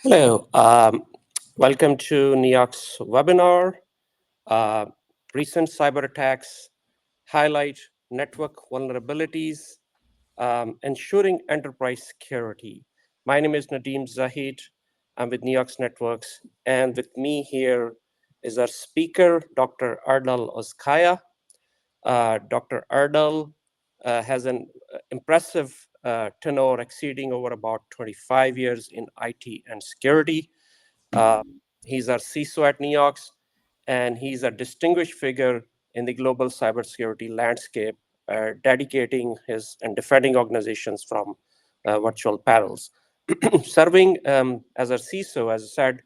Hello, welcome to NEOC's webinar. Uh, Recent cyber attacks highlight network vulnerabilities, ensuring enterprise security. My name is Nadeem Zahid. I'm with NEOC's Networks, and with me here is our speaker, Dr. Ardal Oskaya. Dr. Ardal has an impressive tenure exceeding over about 25 years in IT and security. Uh, he's our CISO at NEOX, and he's a distinguished figure in the global cybersecurity landscape, dedicating his and defending organizations from virtual perils. Serving as a CISO, as I said,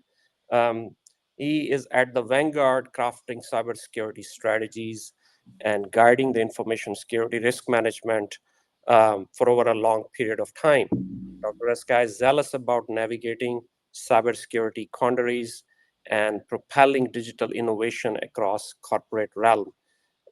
um, he is at the vanguard crafting cybersecurity strategies and guiding the information security risk management for over a long period of time. Dr. Eska is zealous about navigating cybersecurity boundaries and propelling digital innovation across corporate realm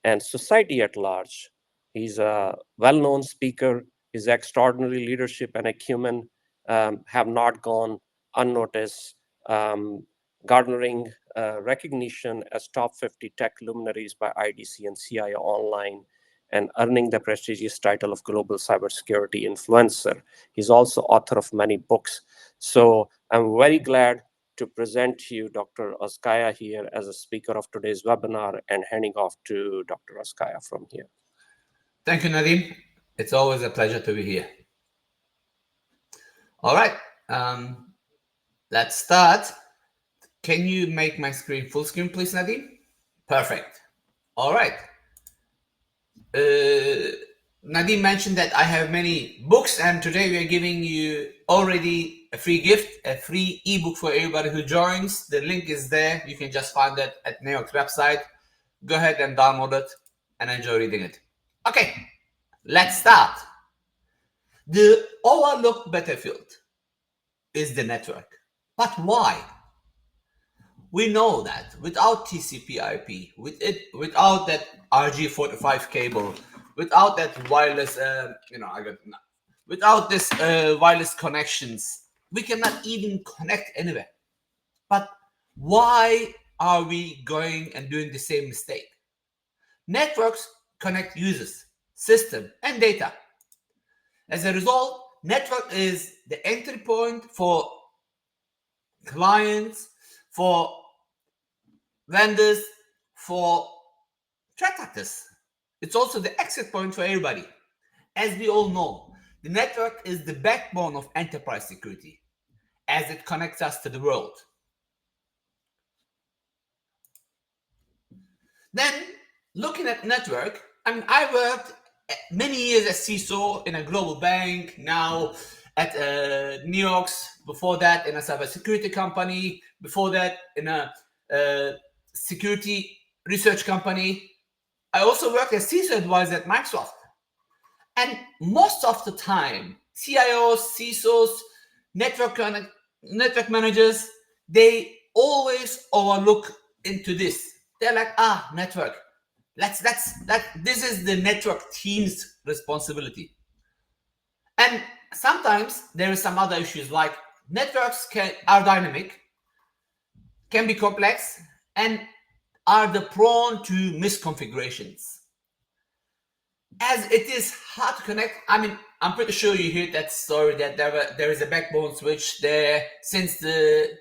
and society at large. He's a well-known speaker. His extraordinary leadership and acumen have not gone unnoticed, um, garnering recognition as top 50 tech luminaries by IDC and CIO Online, and earning the prestigious title of Global Cybersecurity Influencer. He's also author of many books. So I'm very glad to present to you Dr. Oskaya here as a speaker of today's webinar, and handing off to Dr. Oskaya from here. Thank you, Nadeem. It's always a pleasure to be here. All right, let's start. Can you make my screen full screen, please, Nadeem? Perfect. All right. Nadeem mentioned that I have many books, and today we are giving you already a free gift, a free ebook for everybody who joins. The link is there. You can just find it at NEOC's website. Go ahead and download it and enjoy reading it. Okay, let's start. The overlooked battlefield is the network. But why? We know that without TCP/IP, without that RG45 cable, without that wireless, without this wireless connections, we cannot even connect anywhere. But why are we going and doing the same mistake? Networks connect users, system, and data. As a result, network is the entry point for clients, for vendors, for threat actors. It's also the exit point for everybody. As we all know, the network is the backbone of enterprise security as it connects us to the world. Then, looking at network, I worked many years as CISO in a global bank, now at NEOX, before that in a cybersecurity company, before that in a security research company. I also worked as CISO advisor at Microsoft. And most of the time, CIOs, CISOs, network managers, they always overlook into this. They're like, network. This is the network team's responsibility. And sometimes there is some other issues like networks are dynamic, can be complex, and are prone to misconfigurations. As it is hard to connect, I'm pretty sure you heard that story that there is a backbone switch there since the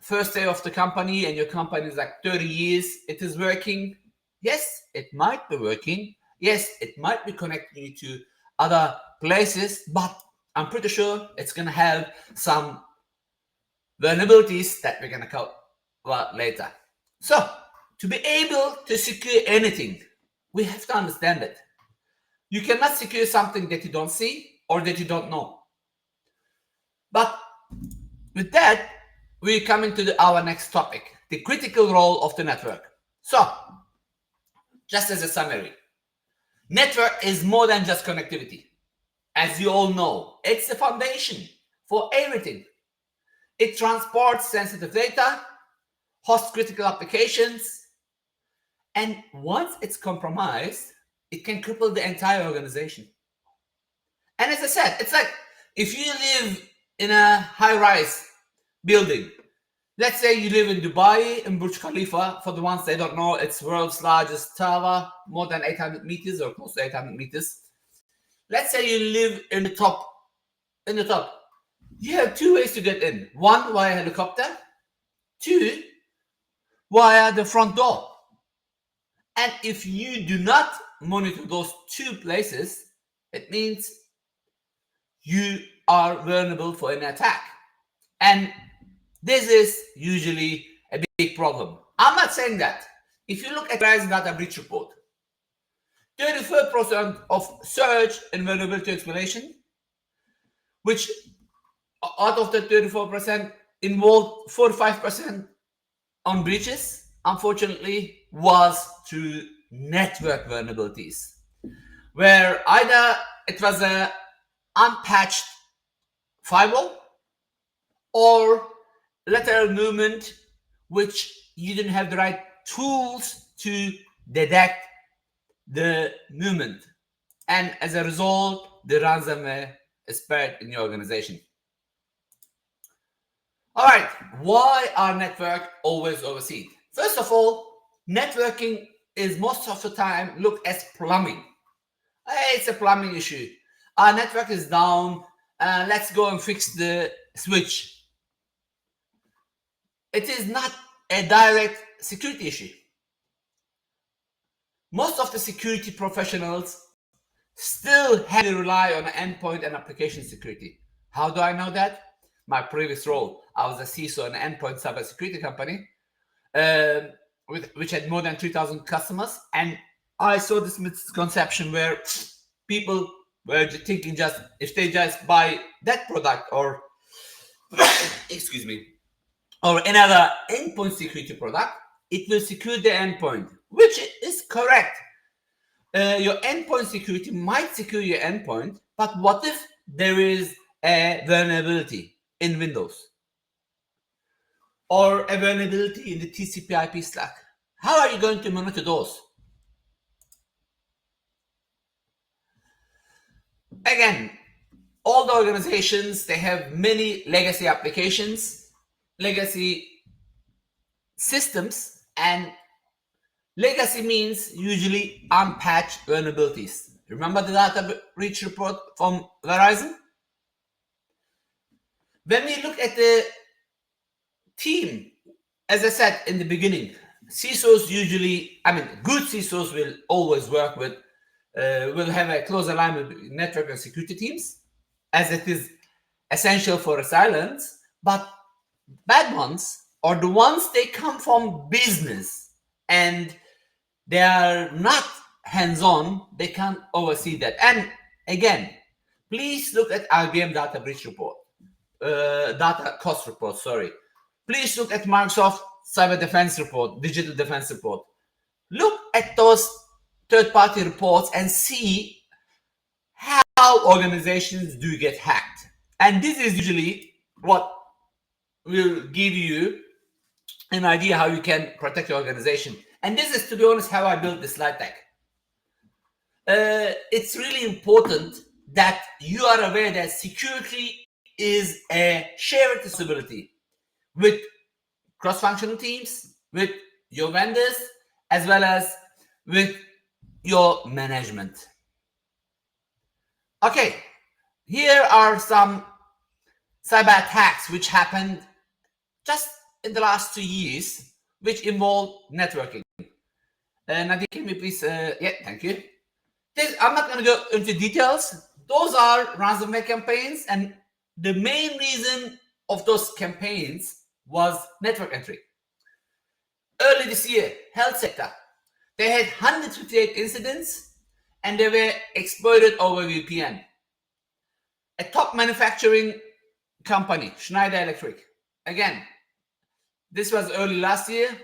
first day of the company, and your company is like 30 years. It is working. Yes, it might be working. Yes, it might be connecting you to other places, but I'm pretty sure it's going to have some vulnerabilities that we're going to cover later. So, to be able to secure anything, we have to understand it. You cannot secure something that you don't see or that you don't know. But with that, we come into our next topic, the critical role of the network. So, just as a summary, network is more than just connectivity. As you all know, it's the foundation for everything. It transports sensitive data, hosts critical applications, and once it's compromised, it can cripple the entire organization. And as I said, it's like if you live in a high-rise building. Let's say you live in Dubai, in Burj Khalifa. For the ones that don't know, it's world's largest tower, more than 800 meters or close to 800 meters. Let's say you live in the top. You have two ways to get in. One, via helicopter. Two, via the front door. And if you do not monitor those two places, it means you are vulnerable for an attack. And this is usually a big problem. I'm not saying that. If you look at Verizon data breach report, 34% of surge and vulnerability exploitation, which out of the 34% involved 45% on breaches, unfortunately, was to network vulnerabilities, where either it was a unpatched firewall or lateral movement, which you didn't have the right tools to detect the movement. And as a result, the ransomware spread in your organization. All right, why are network always overseen? First of all, networking is most of the time looked as plumbing. Hey, it's a plumbing issue. Our network is down. Let's go and fix the switch. It is not a direct security issue. Most of the security professionals still heavily rely on endpoint and application security. How do I know that? My previous role, I was a CISO in an endpoint cybersecurity company, which had more than 3,000 customers. And I saw this misconception where people were thinking just if they just buy that product or, excuse me, or another endpoint security product, it will secure the endpoint, which is correct. Your endpoint security might secure your endpoint, but what if there is a vulnerability in Windows or a vulnerability in the TCP/IP stack? How are you going to monitor those? Again, all the organizations, they have many legacy applications, legacy systems, and legacy means usually unpatched vulnerabilities. Remember the data breach report from Verizon? When we look at the team, as I said in the beginning, CISOs usually, good CISOs will always work with, will have a close alignment with network and security teams, as it is essential for resilience. But bad ones, or the ones they come from business and they are not hands-on, they can't oversee that. And again, please look at IBM data breach report, data cost report, sorry. Please look at Microsoft cyber defense report, digital defense report. Look at those third-party reports and see how organizations do get hacked. And this is usually what will give you an idea how you can protect your organization. And this is, to be honest, how I built this slide deck. It's really important that you are aware that security is a shared responsibility with cross-functional teams, with your vendors, as well as with your management. Okay, here are some cyber attacks which happened just in the last 2 years, which involve networking. Nadia, can you please? Yeah, thank you. I'm not going to go into details. Those are ransomware campaigns, and the main reason of those campaigns was network entry. Early this year, health sector, they had 158 incidents, and they were exploited over VPN. A top manufacturing company, Schneider Electric, again, this was early last year.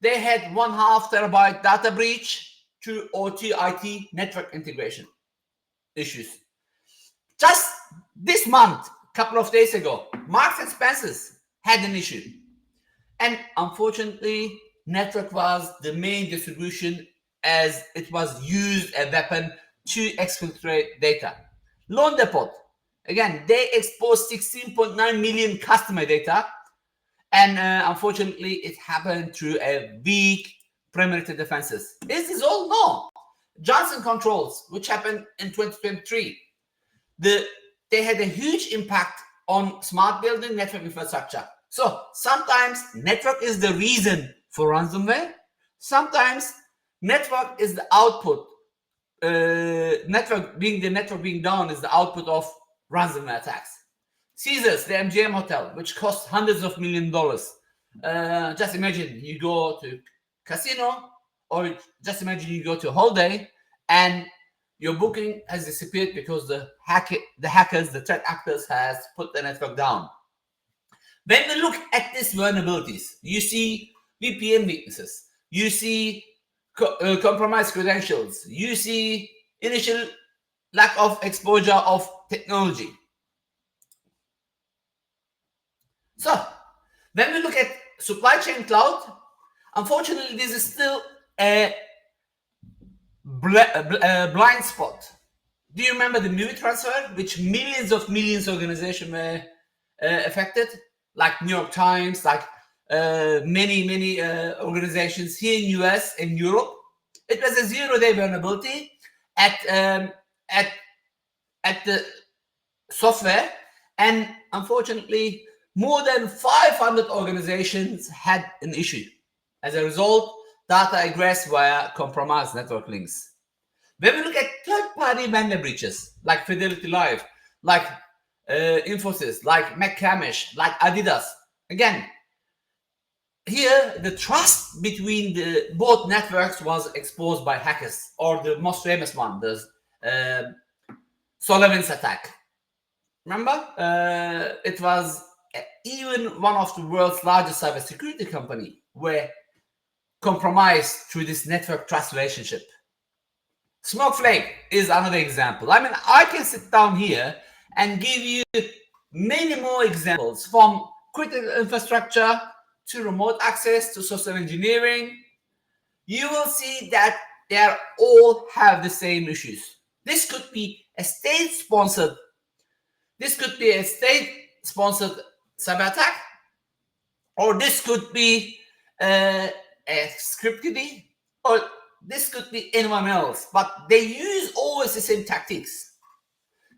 They had 1.5 terabyte data breach to OT/IT network integration issues. Just this month, a couple of days ago, Marks and Spencer's had an issue. And unfortunately, network was the main distribution as it was used as a weapon to exfiltrate data. Loan Depot, again, they exposed 16.9 million customer data And unfortunately, it happened through a weak perimeter defenses. Is this all? No. Johnson controls, which happened in 2023, they had a huge impact on smart building network infrastructure. So sometimes network is the reason for ransomware. Sometimes network is the output. Network being down is the output of ransomware attacks. Caesars, the MGM hotel, which cost hundreds of $millions. Just imagine you go to casino, or just imagine you go to a holiday and your booking has disappeared because the hackers, the threat actors has put the network down. When we look at these vulnerabilities, you see VPN weaknesses, you see compromised credentials, you see initial lack of exposure of technology. So when we look at supply chain cloud, unfortunately, this is still a blind spot. Do you remember the movie transfer, which millions organizations were affected, like New York Times, like many organizations here in US and Europe? It was a 0-day vulnerability at the software, and unfortunately, more than 500 organizations had an issue. As a result, data egressed via compromised network links. When we look at third-party vendor breaches, like Fidelity Live, like Infosys, like McCamish, like Adidas, again, here the trust between the both networks was exposed by hackers, or the most famous one, the SolarWinds attack. Remember, it was even one of the world's largest cybersecurity company were compromised through this network trust relationship. Snowflake is another example. I mean, I can sit down here and give you many more examples, from critical infrastructure to remote access to social engineering. You will see that they all have the same issues. This could be a state-sponsored cyber attack, or this could be a scripted, or this could be anyone else, but they use always the same tactics.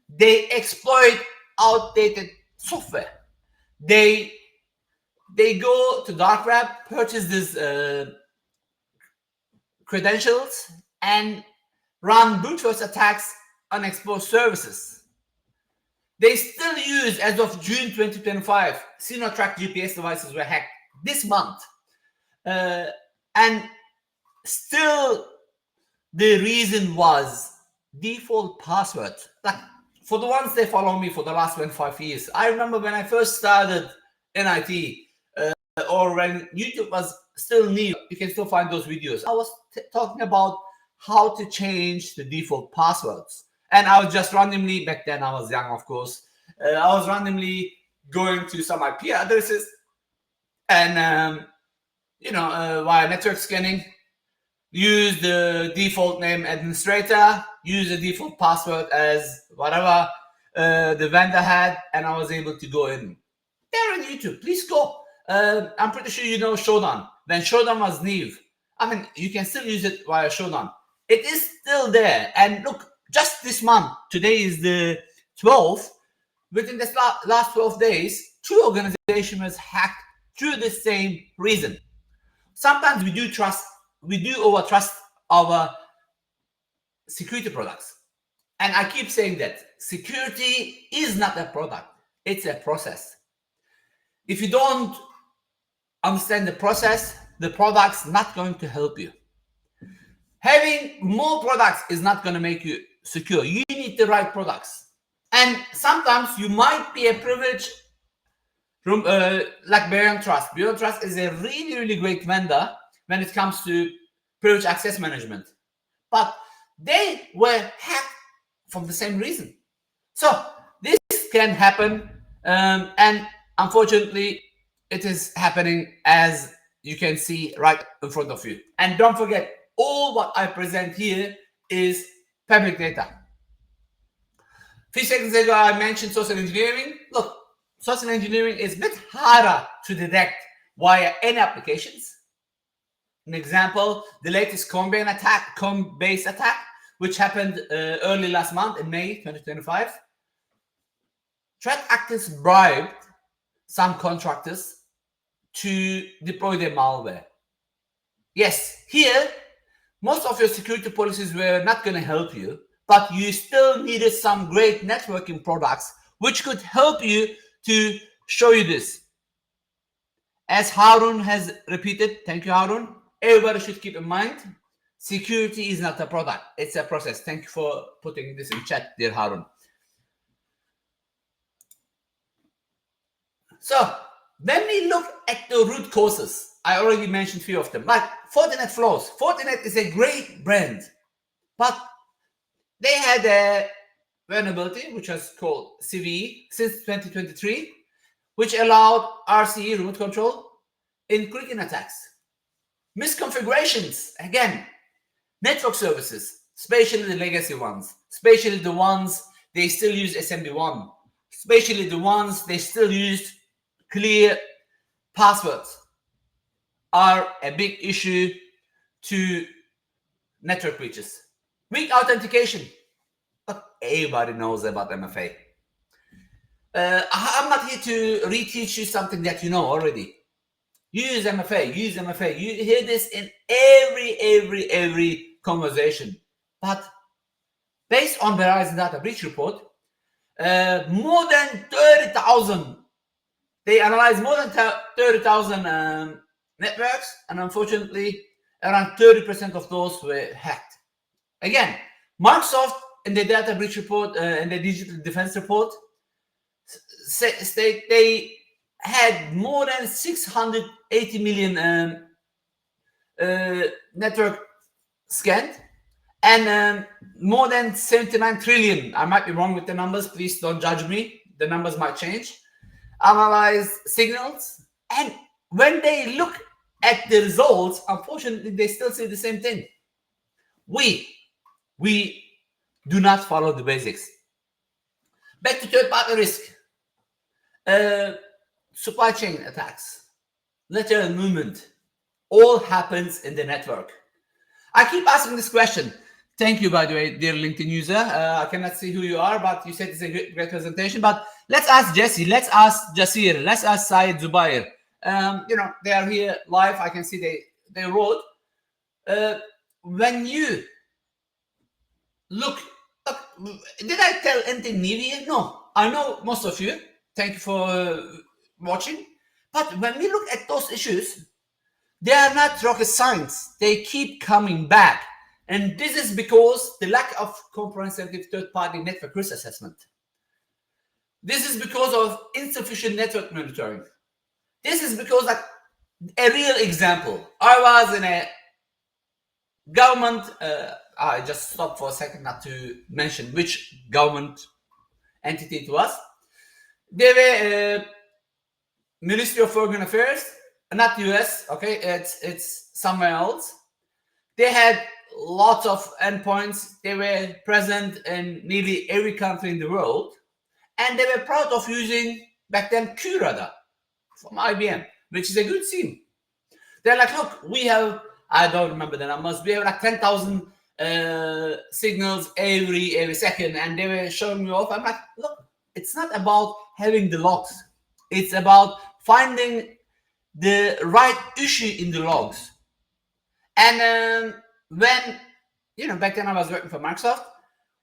They exploit outdated software. They go to dark web, purchase these credentials, and run brute force attacks on exposed services. They still use, as of June 2025, Sinotrack GPS devices were hacked this month. And still the reason was default password. Like, for the ones that follow me for the last 25 years, I remember when I first started in IT, or when YouTube was still new, you can still find those videos. I was talking about how to change the default passwords. And I was just randomly, back then I was young, of course, I was randomly going to some IP addresses and, via network scanning, use the default name administrator, use the default password as whatever the vendor had, and I was able to go in. They're on YouTube. Please go. I'm pretty sure you know Shodan. When Shodan was new, I mean, you can still use it via Shodan. It is still there. And look, just this month, today is the 12th, within this last 12 days, 2 organizations was hacked through the same reason. Sometimes we do overtrust our security products. And I keep saying that security is not a product, it's a process. If you don't understand the process, the product's not going to help you. Having more products is not going to make you secure. You need the right products. And sometimes you might be a privileged like Beyond Trust. Beyond Trust is a really, really great vendor when it comes to privileged access management. But they were hacked for the same reason. So this can happen, and unfortunately, it is happening, as you can see right in front of you. And don't forget, all what I present here is public data. A few seconds ago, I mentioned social engineering. Look, social engineering is a bit harder to detect via any applications. An example, the latest Coinbase attack, which happened early last month in May 2025. Threat actors bribed some contractors to deploy their malware. Yes, here, most of your security policies were not going to help you, but you still needed some great networking products which could help you to show you this. As Harun has repeated, thank you, Harun, everybody should keep in mind, security is not a product, it's a process. Thank you for putting this in chat, dear Harun. So, when we look at the root causes, I already mentioned a few of them, but Fortinet flaws. Fortinet is a great brand, but they had a vulnerability, which was called CVE since 2023, which allowed RCE, remote control, in clicking attacks. Misconfigurations, again, network services, especially the legacy ones, especially the ones they still use SMB1, especially the ones they still use clear passwords, are a big issue to network breaches. Weak authentication. But everybody knows about MFA. I'm not here to reteach you something that you know already. Use MFA, use MFA. You hear this in every conversation. But based on Verizon Data Breach Report, more than 30,000, they analyzed more than 30,000 networks, and unfortunately, around 30% of those were hacked. Again, Microsoft in the data breach report and the digital defense report state they had more than 680 million network scanned and more than 79 trillion. I might be wrong with the numbers. Please don't judge me. The numbers might change. Analyze signals, and when they look at the results, unfortunately, they still say the same thing. We do not follow the basics. Back to third-party risk. Supply chain attacks, lateral movement, all happens in the network. I keep asking this question. Thank you, by the way, dear LinkedIn user. I cannot see who you are, but you said it's a great presentation. But let's ask Jesse, let's ask Jasir, let's ask Syed Zubair. They are here live. I can see they wrote. When you look, did I tell anything new here? No, I know most of you. Thank you for watching. But when we look at those issues, they are not rocket science. They keep coming back. And this is because the lack of comprehensive third-party network risk assessment. This is because of insufficient network monitoring. This is because, like, a real example. I was in a government, I just stopped for a second not to mention which government entity it was. They were Ministry of Foreign Affairs, not US, okay, it's somewhere else. They had lots of endpoints. They were present in nearly every country in the world, and they were proud of using back then QRadar from IBM, which is a good thing. They're like, look, we have, I don't remember the numbers, we have like 10,000 signals every second, and they were showing me off. I'm like, look, it's not about having the logs. It's about finding the right issue in the logs. And when, back then I was working for Microsoft,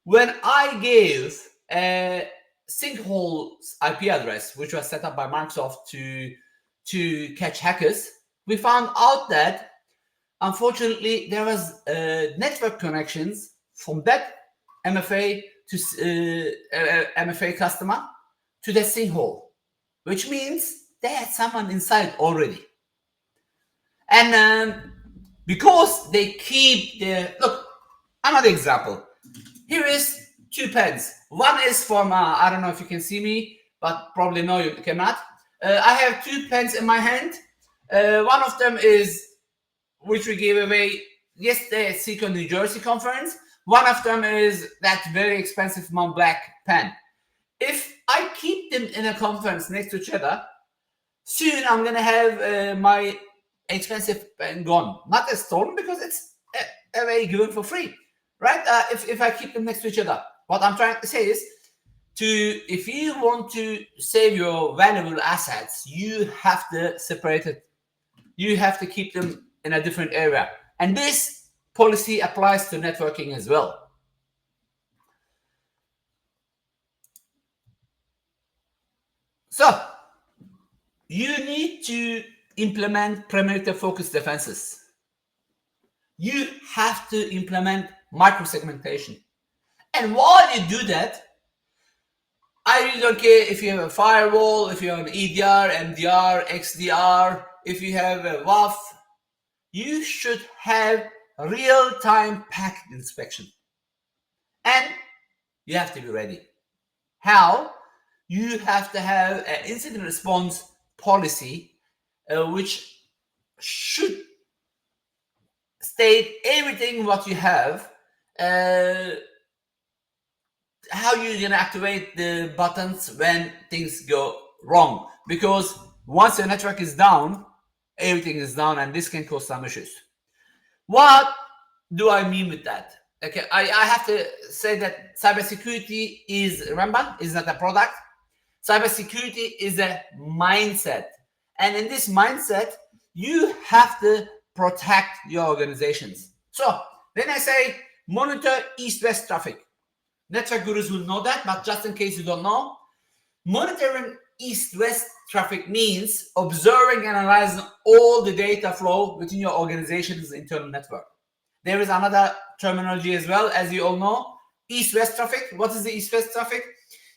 when I gave a sinkhole's IP address, which was set up by Microsoft to catch hackers, we found out that, unfortunately, there was network connections from that MFA to MFA customer to the sinkhole, which means they had someone inside already. And because they keep their, look, another example. Here is 2 pens. One is from, I don't know if you can see me, but probably no, you cannot. I have 2 pens in my hand. One of them is, which we gave away yesterday at Seacon, New Jersey conference. One of them is that very expensive Mont Blanc pen. If I keep them in a conference next to each other, Soon I'm gonna have my expensive pen gone, not a stolen because it's away given for free, right? If I keep them next to each other, what I'm trying to say is, if you want to save your valuable assets, you have to separate it. You have to keep them in a different area, and this policy applies to networking as well. So you need to implement perimeter focused defenses. You have to implement microsegmentation. And while you do that, I really don't care if you have a firewall, if you have an EDR, MDR, XDR, if you have a WAF, you should have real-time packet inspection. And you have to be ready. How? You have to have an incident response policy which should state everything what you have, how you're gonna activate the buttons when things go wrong. Because once your network is down, everything is down, and this can cause some issues. What do I mean with that? Okay, I have to say that cybersecurity is, remember, is not a product. Cybersecurity is a mindset. And in this mindset, you have to protect your organizations. So when I say monitor east-west traffic, network gurus will know that, but just in case you don't know, monitoring east-west traffic means observing and analyzing all the data flow within your organization's internal network. There is another terminology as well, as you all know, east-west traffic. What is the east-west traffic?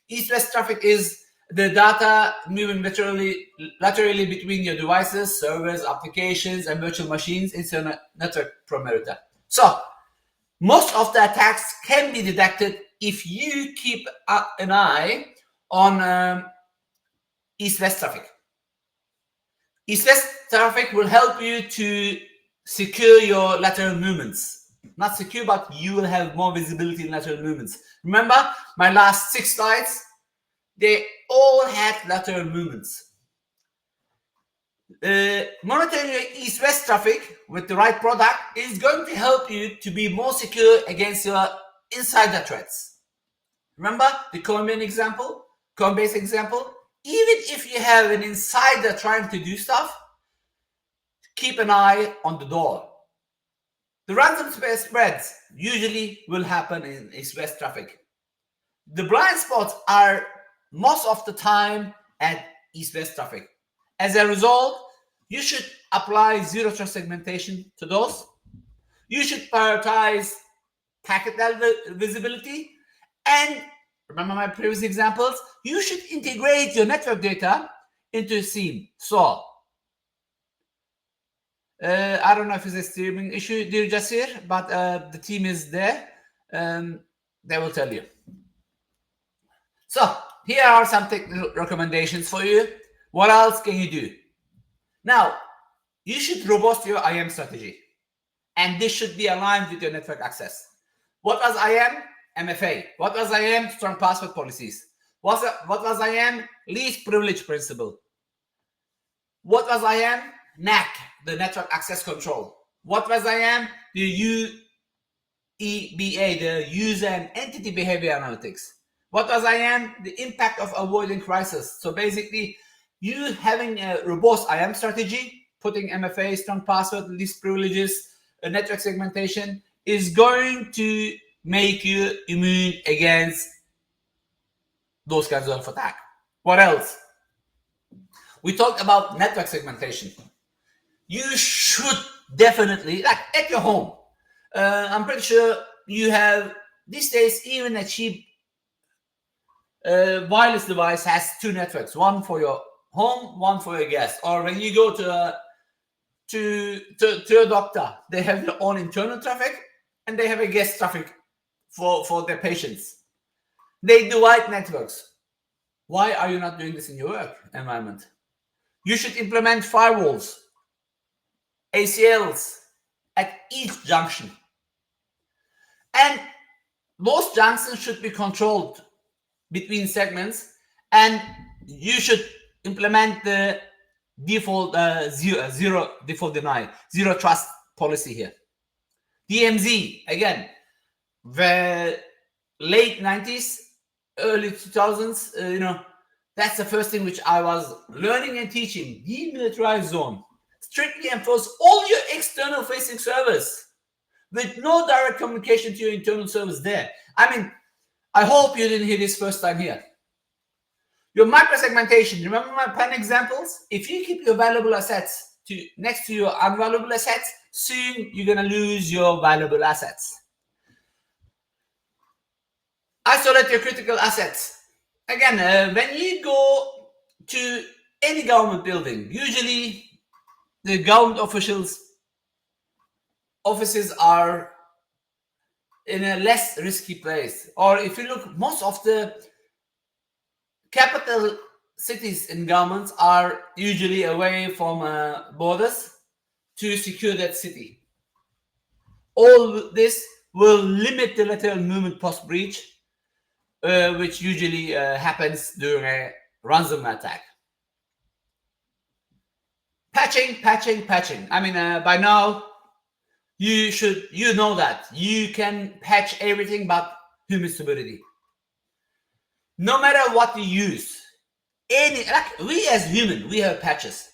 East-west traffic is the data moving laterally between your devices, servers, applications, and virtual machines inside a network perimeter. So most of the attacks can be detected if you keep an eye on east-west traffic. East-west traffic will help you to secure your lateral movements. Not secure, but you will have more visibility in lateral movements. Remember my last 6 slides? They all had lateral movements. Monitoring your east-west traffic with the right product is going to help you to be more secure against your insider threats. Remember the Coinbase example? Even if you have an insider trying to do stuff, keep an eye on the door. The ransomware spreads usually will happen in east-west traffic. The blind spots are most of the time at east-west traffic. As a result, you should apply zero trust segmentation to those. You should prioritize packet level visibility. And remember my previous examples, you should integrate your network data into SIEM. So, I don't know if it's a streaming issue, dear Jasir, but the team is there. They will tell you. So, here are some technical recommendations for you. What else can you do? Now, you should robust your IAM strategy. And this should be aligned with your network access. What was IAM? MFA. What was IAM? Strong password policies. What was IAM? Least privilege principle. What was IAM? NAC, the network access control. What was IAM? The UEBA, the user and entity behavior analytics. What was IAM? The impact of avoiding crisis. So basically, you having a robust IAM strategy, putting MFA, strong password, least privileges, network segmentation is going to make you immune against those kinds of attack. What else? We talked about network segmentation. You should definitely, like at your home, I'm pretty sure you have, these days, even a cheap wireless device has 2 networks, one for your home, one for your guest. Or when you go to a doctor, they have their own internal traffic and they have a guest traffic for their patients. They divide networks. Why are you not doing this in your work environment? You should implement firewalls, ACLs at each junction. And those junctions should be controlled between segments, and you should implement the default zero default deny, zero trust policy here. DMZ again, the late 90s, early 2000s, that's the first thing which I was learning and teaching. Demilitarized zone. Strictly enforce all your external facing servers with no direct communication to your internal servers there. I mean, I hope you didn't hear this first time here. Your microsegmentation, remember my pen examples? If you keep your valuable assets next to your unvaluable assets, soon you're going to lose your valuable assets. Isolate your critical assets. Again, when you go to any government building, usually the government offices are in a less risky place. Or if you look, most of the capital cities in governments are usually away from borders to secure that city. All this will limit the lateral movement post breach, which usually happens during a ransomware attack. Patching. I mean, by now you know that you can patch everything but human stability. No matter what you use, we as human, we have patches.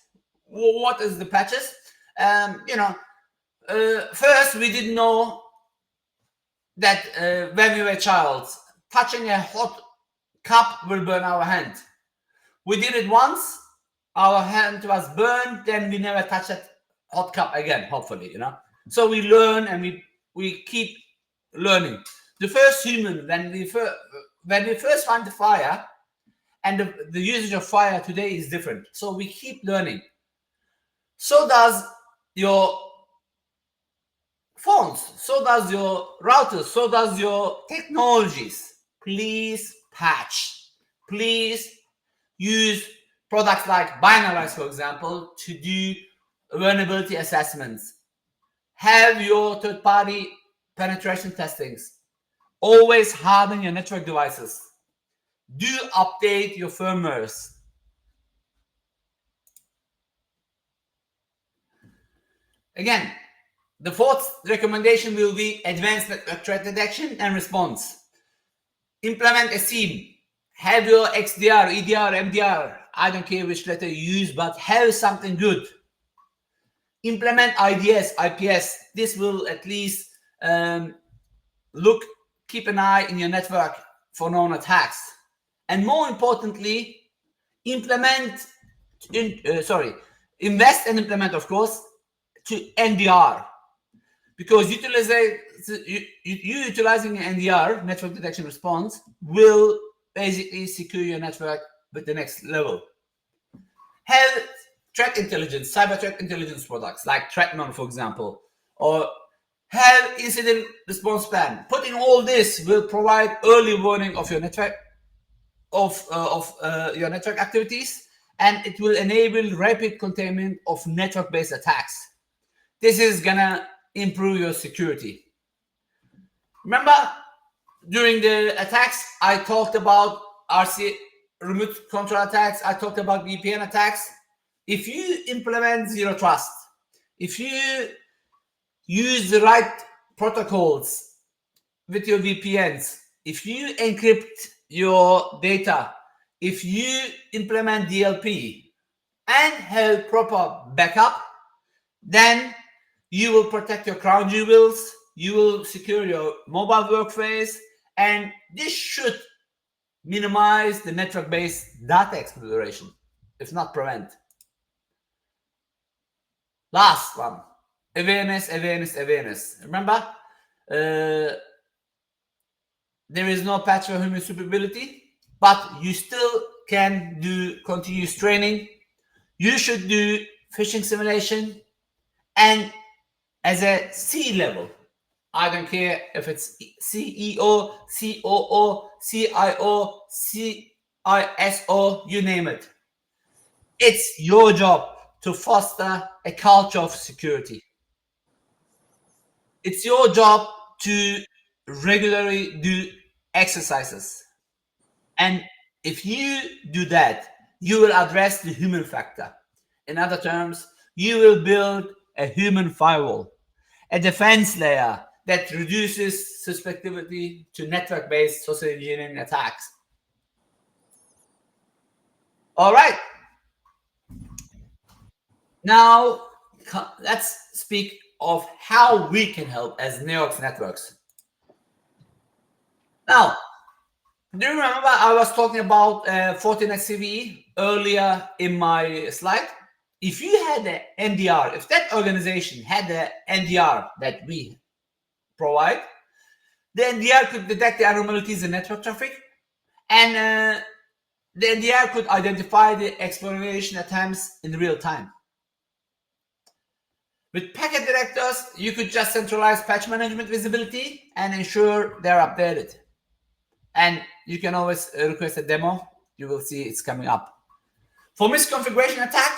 What is the patches? First we didn't know that when we were child, touching a hot cup will burn our hand. We did it once, our hand was burned, then we never touch that hot cup again, hopefully, So we learn and we keep learning. The first human, when we first find the fire, and the usage of fire today is different. So we keep learning. So does your phones, so does your routers, so does your technologies. Please patch. Please use products like Binarize, for example, to do vulnerability assessments. Have your third-party penetration testings. Always harden your network devices. Do update your firmwares. Again, the fourth recommendation will be advanced network threat detection and response. Implement a SIEM. Have your XDR, EDR, MDR. I don't care which letter you use, but have something good. Implement IDS, IPS. This will at least keep an eye in your network for known attacks. And more importantly, invest and implement, of course, to NDR. Because utilizing NDR, network detection response, will basically secure your network with the next level. Have threat intelligence, cyber threat intelligence products like Threatman, for example, or have incident response plan. Putting all this will provide early warning of your network your network activities, and it will enable rapid containment of network-based attacks. This is gonna improve your security. Remember, during the attacks, I talked about RC remote control attacks. I talked about VPN attacks. If you implement zero trust, if you use the right protocols with your VPNs, if you encrypt your data, if you implement DLP and have proper backup, then you will protect your crown jewels, you will secure your mobile workplace, and this should minimize the network-based data exploration, if not prevent. Last one, awareness. Remember, there is no patch for human superability, but you still can do continuous training. You should do phishing simulation, and as a C level, I don't care if it's CEO, COO, CIO, CISO, you name it. It's your job to foster a culture of security. It's your job to regularly do exercises. And if you do that, you will address the human factor. In other terms, you will build a human firewall, a defense layer that reduces susceptibility to network-based social engineering attacks. All right. Now, let's speak of how we can help as Neox Networks. Now, do you remember I was talking about Fortinet CVE earlier in my slide? If you had an NDR, if that organization had an NDR that we provide, the NDR could detect the anomalies in network traffic, and the NDR could identify the exploitation attempts in real time. With packet directors, you could just centralize patch management visibility and ensure they're updated. And you can always request a demo. You will see it's coming up. For misconfiguration attack,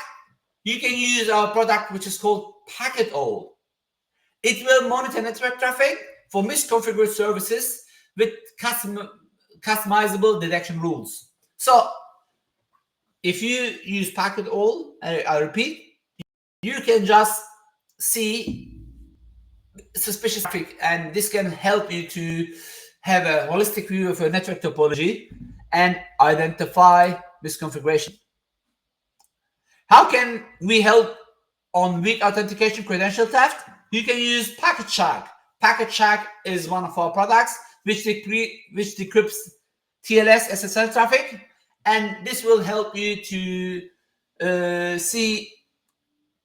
you can use our product, which is called PacketAll. It will monitor network traffic for misconfigured services with customizable detection rules. So if you use PacketAll, I repeat, you can just see suspicious traffic, and this can help you to have a holistic view of your network topology and identify misconfiguration. How can we help on weak authentication credential theft? You can use PacketShack. PacketShack is one of our products which decrypts TLS SSL traffic, and this will help you to see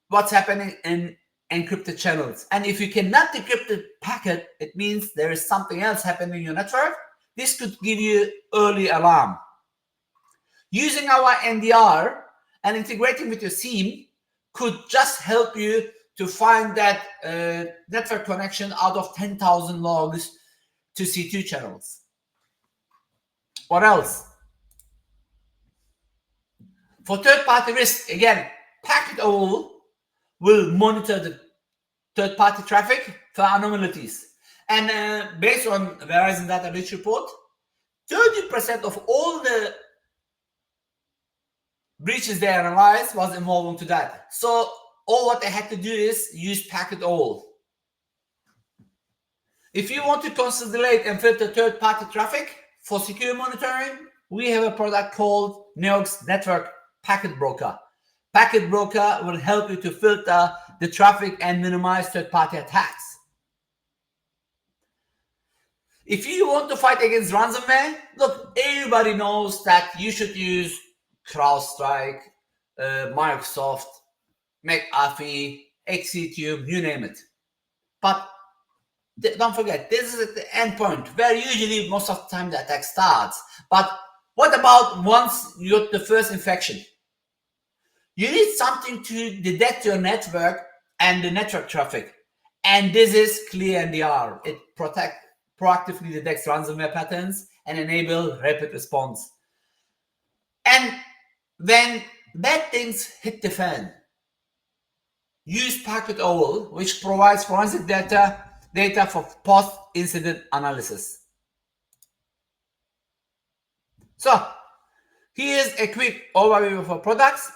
what's happening in encrypted channels. And if you cannot decrypt the packet, it means there is something else happening in your network. This could give you early alarm. Using our NDR and integrating with your SIEM could just help you to find that network connection out of 10,000 logs to C2 channels. What else? For third-party risk, again, PacketAll will monitor the third-party traffic for anomalies. And based on Verizon Data Breach Report, 30% of all the breaches they analyzed was involved into that. So all what they had to do is use PacketAll. If you want to consolidate and filter third-party traffic for secure monitoring, we have a product called Neox Network Packet Broker. Packet Broker will help you to filter the traffic and minimize third-party attacks. If you want to fight against ransomware, look, everybody knows that you should use CrowdStrike, Microsoft, McAfee, Xctube, you name it. But don't forget, this is at the endpoint where usually most of the time the attack starts. But what about once you got the first infection? You need something to detect your network and the network traffic. And this is Clear NDR. It proactively detects ransomware patterns and enable rapid response. And when bad things hit the fan, use PacketAll, which provides forensic data for post-incident analysis. So here's a quick overview of our products.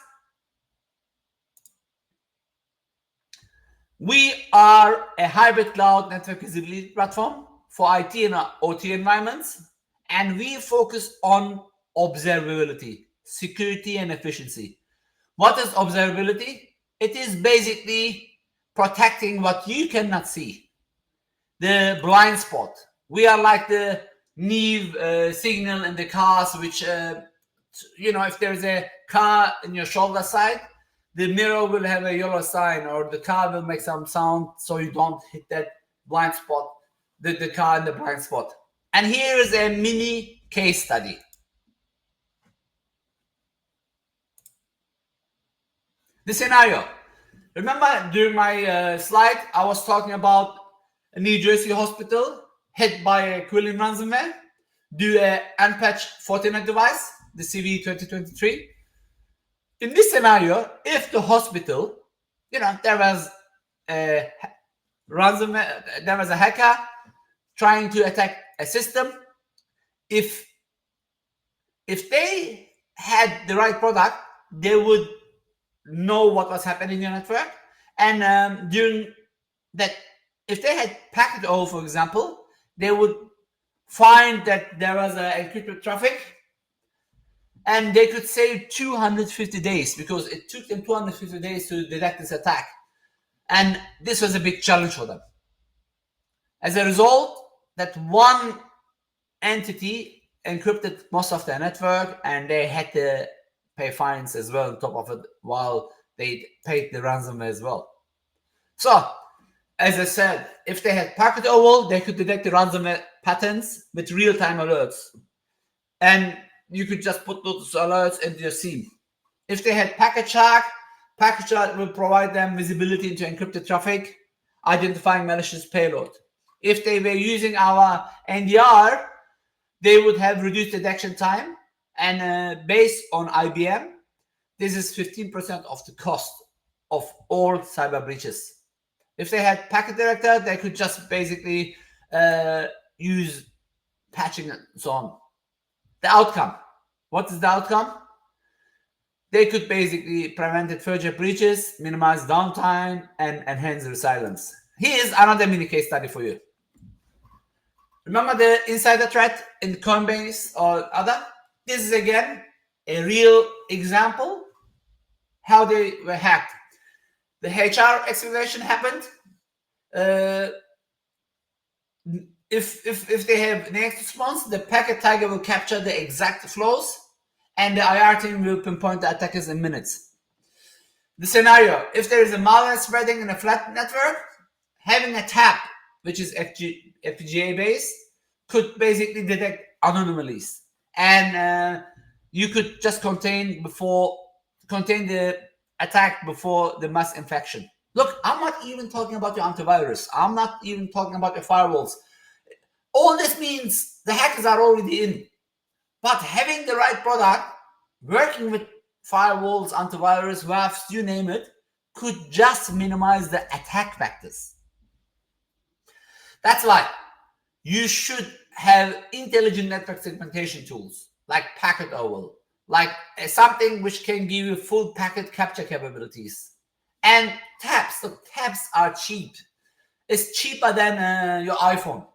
We are a hybrid cloud network visibility platform for IT and OT environments, and we focus on observability, security, and efficiency. What is observability? It is basically protecting what you cannot see, the blind spot. We are like the Neve signal in the cars, which, if there's a car in your shoulder side, the mirror will have a yellow sign, or the car will make some sound so you don't hit that blind spot, the car in the blind spot. And here is a mini case study. The scenario. Remember during my slide, I was talking about a New Jersey hospital hit by a Quilling ransomware due to an unpatched Fortinet device, the CVE 2023. In this scenario, if the hospital, there was a ransomware, there was a hacker trying to attack a system, if they had the right product, they would know what was happening in your network. And during that, if they had packet O, for example, they would find that there was a encrypted traffic, and they could save 250 days because it took them 250 days to detect this attack. And this was a big challenge for them. As a result, that one entity encrypted most of their network, and they had to pay fines as well on top of it while they paid the ransom as well. So, as I said, if they had packet owl, they could detect the ransomware patterns with real-time alerts. And you could just put those alerts into your SIEM. If they had packet shark will provide them visibility into encrypted traffic, identifying malicious payload. If they were using our NDR, they would have reduced detection time. And based on IBM, this is 15% of the cost of all cyber breaches. If they had packet director, they could just basically use patching and so on. The outcome. What is the outcome? They could basically prevent further breaches, minimize downtime, and enhance resilience. Here's another mini case study for you. Remember the insider threat in Coinbase or other? This is again a real example how they were hacked. The HR explanation happened. If they have next response, the packet tiger will capture the exact flows, and the IR team will pinpoint the attackers in minutes. The scenario: if there is a malware spreading in a flat network, having a tap, which is FPGA based, could basically detect anomalies, and you could just contain the attack before the mass infection. Look, I'm not even talking about your antivirus. I'm not even talking about your firewalls. All this means the hackers are already in. But having the right product, working with firewalls, antivirus, WAFs, you name it, could just minimize the attack vectors. That's why you should have intelligent network segmentation tools like Packet Owl, like something which can give you full packet capture capabilities. And taps. So taps are cheap. It's cheaper than your iPhone.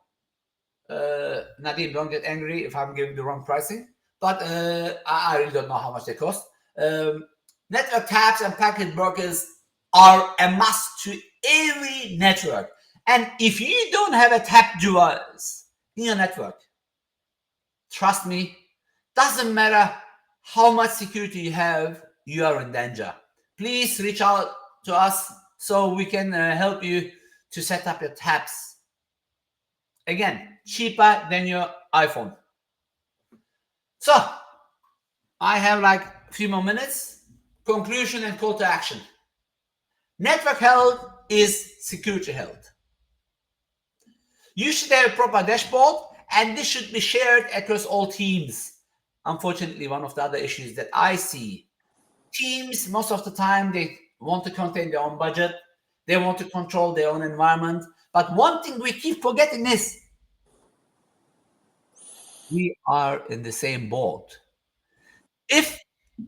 Nadim, don't get angry if I'm giving the wrong pricing, but I really don't know how much they cost. Network taps and packet brokers are a must to every network. And if you don't have a tap device in your network, trust me, doesn't matter how much security you have, you are in danger. Please reach out to us so we can help you to set up your taps. Again, cheaper than your iPhone. So, I have like a few more minutes. Conclusion and call to action. Network health is security health. You should have a proper dashboard, and this should be shared across all teams. Unfortunately, one of the other issues that I see, teams, most of the time, they want to contain their own budget. They want to control their own environment. But one thing we keep forgetting is we are in the same boat. If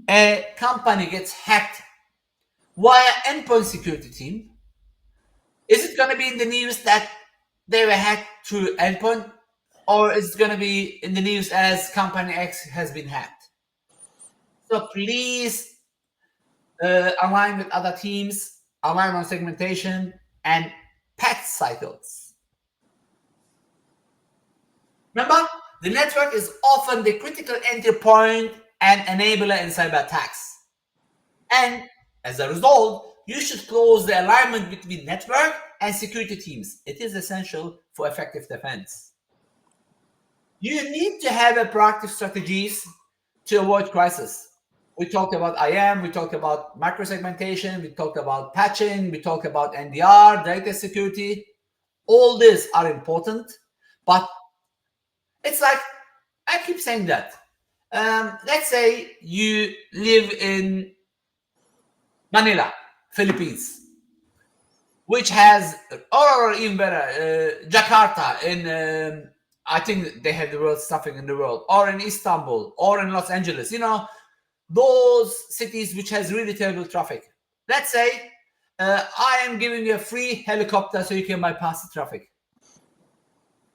a company gets hacked via endpoint security team, is it going to be in the news that they were hacked through endpoint, or is it going to be in the news as company X has been hacked? So please align with other teams, align on segmentation and patch cycles. Remember, the network is often the critical entry point and enabler in cyber attacks. And as a result, you should close the alignment between network and security teams. It is essential for effective defense. You need to have a proactive strategies to avoid crisis. We talked about IAM, we talked about microsegmentation, we talked about patching, we talked about NDR, data security. All these are important, but it's like, I keep saying that. Let's say you live in Manila, Philippines, which has, or even better, Jakarta in, I think they have the worst stuffing in the world, or in Istanbul, or in Los Angeles. You know, those cities which has really terrible traffic. Let's say I am giving you a free helicopter so you can bypass the traffic.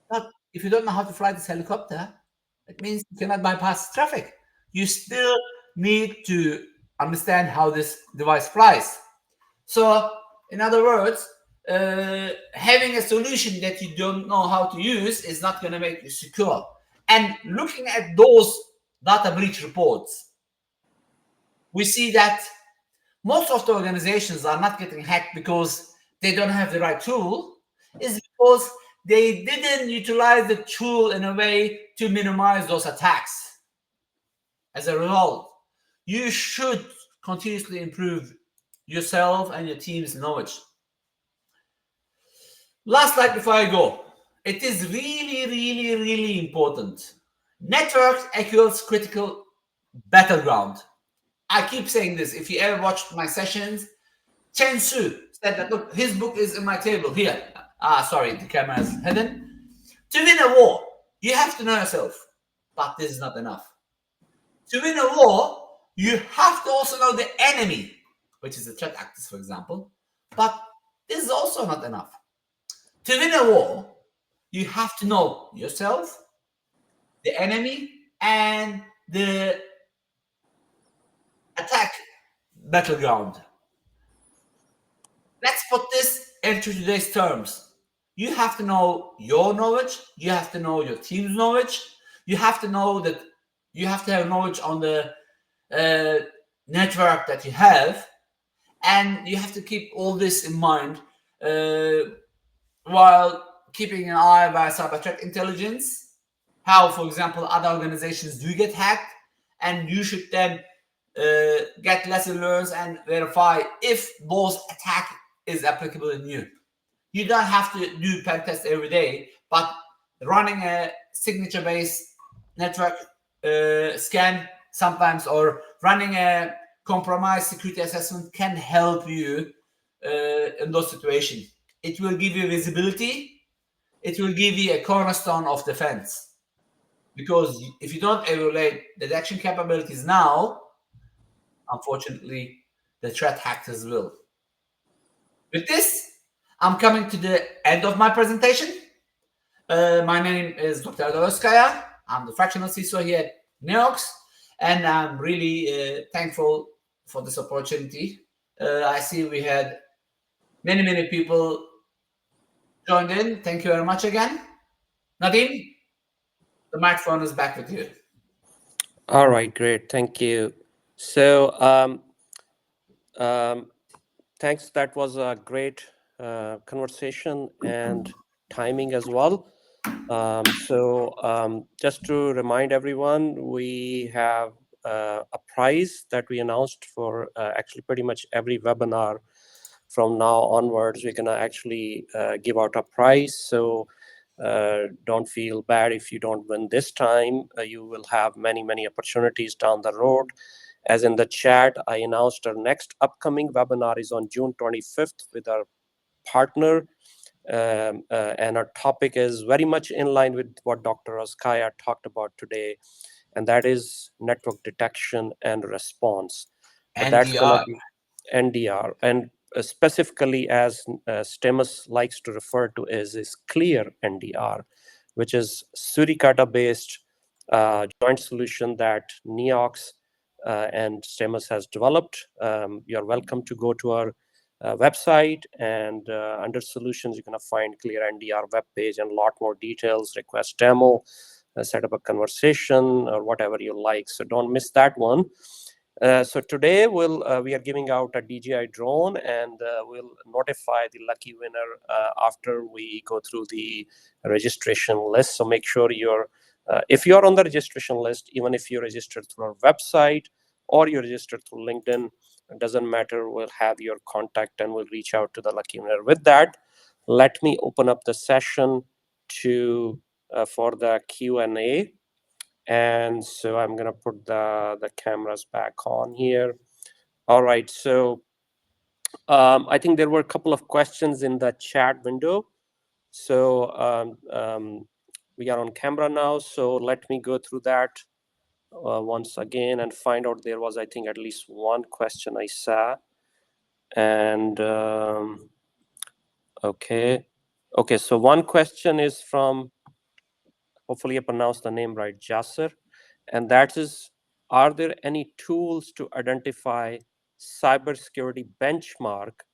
But if you don't know how to fly this helicopter, it means you cannot bypass traffic. You still need to understand how this device flies. So, in other words, having a solution that you don't know how to use is not going to make you secure. And looking at those data breach reports, we see that most of the organizations are not getting hacked because they don't have the right tool, is because they didn't utilize the tool in a way to minimize those attacks. As a result, you should continuously improve yourself and your team's knowledge. Last slide before I go. It is really, really, really important. Network equals critical battleground. I keep saying this. If you ever watched my sessions, Chen Su said that, look, his book is in my table here. Sorry, the camera is hidden. To win a war, you have to know yourself. But this is not enough. To win a war, you have to also know the enemy, which is the threat actors, for example. But this is also not enough. To win a war, you have to know yourself, the enemy, and the attack battleground. Let's put this into today's terms. You have to know your knowledge, you have to know your team's knowledge, you have to know that you have to have knowledge on the network that you have, and you have to keep all this in mind while keeping an eye by cyber threat intelligence, how, for example, other organizations do get hacked, and you should then get lesson learns and verify if those attack is applicable in you. You don't have to do pen tests every day, but running a signature-based network scan sometimes, or running a compromised security assessment can help you in those situations. It will give you visibility. It will give you a cornerstone of defense. Because if you don't evaluate detection capabilities now, unfortunately, the threat actors will. With this, I'm coming to the end of my presentation. My name is Dr. Adoloskaya. I'm the fractional CISO here at Neox, and I'm really thankful for this opportunity. I see we had many people joined in. Thank you very much again. Nadim, the microphone is back with you. All right, great. Thank you. So, um, thanks. That was a great conversation and timing as well. Just to remind everyone, we have a prize that we announced for actually pretty much every webinar from now onwards. We're going to actually give out a prize. So don't feel bad if you don't win this time. You will have many opportunities down the road. As in the chat, I announced our next upcoming webinar is on June 25th with our partner. And our topic is very much in line with what Dr. Oskaya talked about today, and that is network detection and response. But that's going to NDR. be NDR, and specifically, as Stemus likes to refer to, is clear NDR, which is Suricata-based joint solution that Neox and Stemus has developed. You're welcome to go to our website, and under solutions you're going to find clear NDR web page and a lot more details, request demo, set up a conversation or whatever you like. So don't miss that one. So today we are giving out a DJI drone, and we'll notify the lucky winner after we go through the registration list. So make sure if you're on the registration list, even if you're registered through our website or you're registered through LinkedIn, it doesn't matter. We'll have your contact and we'll reach out to the lucky winner. With that, let me open up the session for the Q&A. And so I'm going to put the cameras back on here. All right. So I think there were a couple of questions in the chat window. So we are on camera now. So let me go through that once again and find out. There was, I think, at least one question I saw. And okay. Okay, so one question is from, hopefully I pronounced the name right, Jasser. And that is, are there any tools to identify cybersecurity benchmark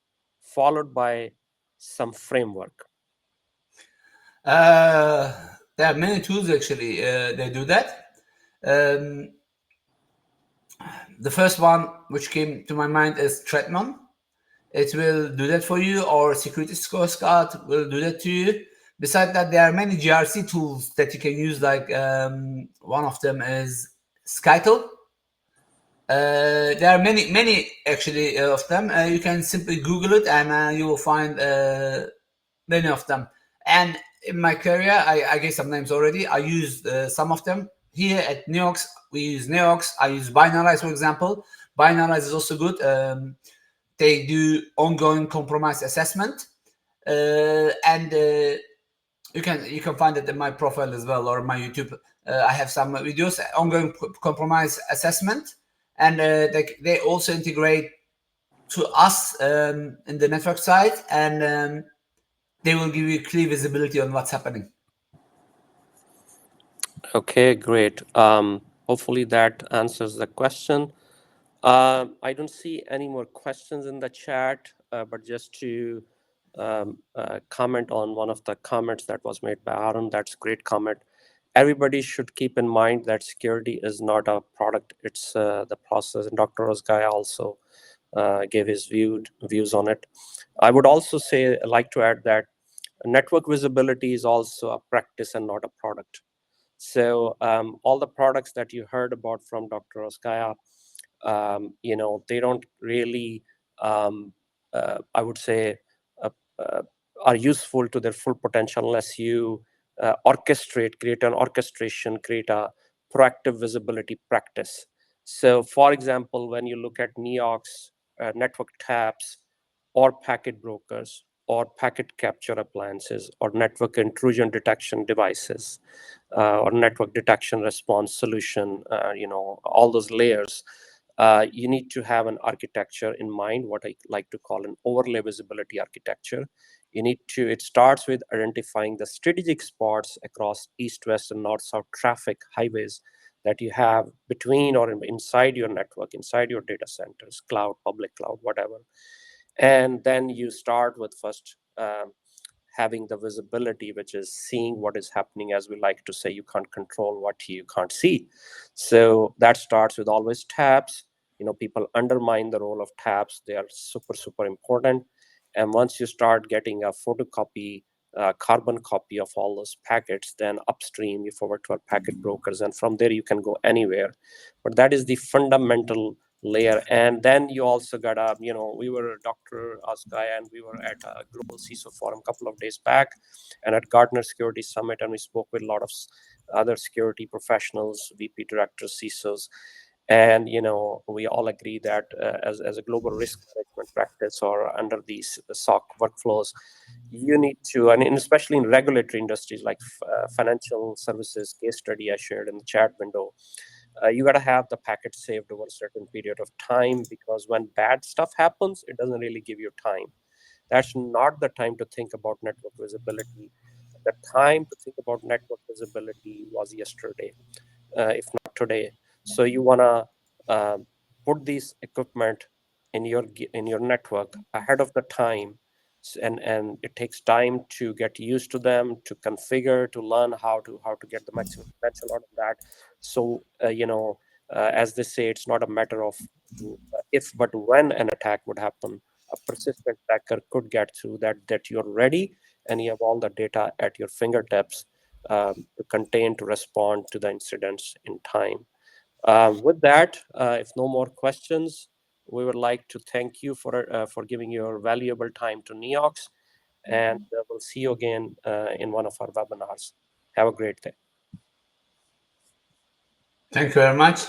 followed by some framework? There are many tools actually. They do that. Um, the first one which came to my mind is Threatmon. It will do that for you, or Security Scorecard will do that to you. Besides that, there are many GRC tools that you can use. Like one of them is Skytle. There are many actually of them. You can simply Google it, and you will find many of them. And in my career, I gave some names already. I used some of them here at Neox. We use Neox. I use Binarize, for example. Binarize is also good. They do ongoing compromise assessment, and you can find it in my profile as well, or my YouTube. I have some videos ongoing compromise assessment, and they also integrate to us in the network side, and they will give you clear visibility on what's happening. Okay, great. Hopefully that answers the question. I don't see any more questions in the chat, but just to comment on one of the comments that was made by Aaron, that's a great comment. Everybody should keep in mind that security is not a product, it's the process. And Dr. Osgaya also gave his views on it. I would also say, like to add that network visibility is also a practice and not a product. So all the products that you heard about from Dr. Oskaya, they don't really, I would say, uh, uh, are useful to their full potential unless you create an orchestration, create a proactive visibility practice. So, for example, when you look at Neox network taps or packet brokers or packet capture appliances or network intrusion detection devices, or network detection response solution, all those layers, you need to have an architecture in mind, what I like to call an overlay visibility architecture. It starts with identifying the strategic spots across east, west, and north, south traffic highways that you have between or inside your network, inside your data centers, cloud, public cloud, whatever. And then you start with first having the visibility, which is seeing what is happening. As we like to say, you can't control what you can't see. So that starts with always tabs. People undermine the role of tabs. They are super, super important. And once you start getting a photocopy, carbon copy of all those packets, then upstream you forward to our packet brokers, and from there you can go anywhere. But that is the fundamental layer. And then you also got we were Dr. Asgaya, and we were at a global CISO forum a couple of days back, and at Gartner Security Summit, and we spoke with a lot of other security professionals, VP directors, CISOs. And we all agree that as a global risk management practice, or under these SOC workflows, you need to, and especially in regulatory industries like financial services case study I shared in the chat window, you got to have the packet saved over a certain period of time, because when bad stuff happens, it doesn't really give you time. That's not the time to think about network visibility. The time to think about network visibility was yesterday, if not today. So you want to put these equipment in your network ahead of the time. And it takes time to get used to them, to configure, to learn how to get the maximum potential out of that. So as they say, it's not a matter of if, but when an attack would happen. A persistent attacker could get through that you're ready, and you have all the data at your fingertips to contain, to respond to the incidents in time. With that, if no more questions, we would like to thank you for giving your valuable time to Neox, and we'll see you again in one of our webinars. Have a great day. Thank you very much.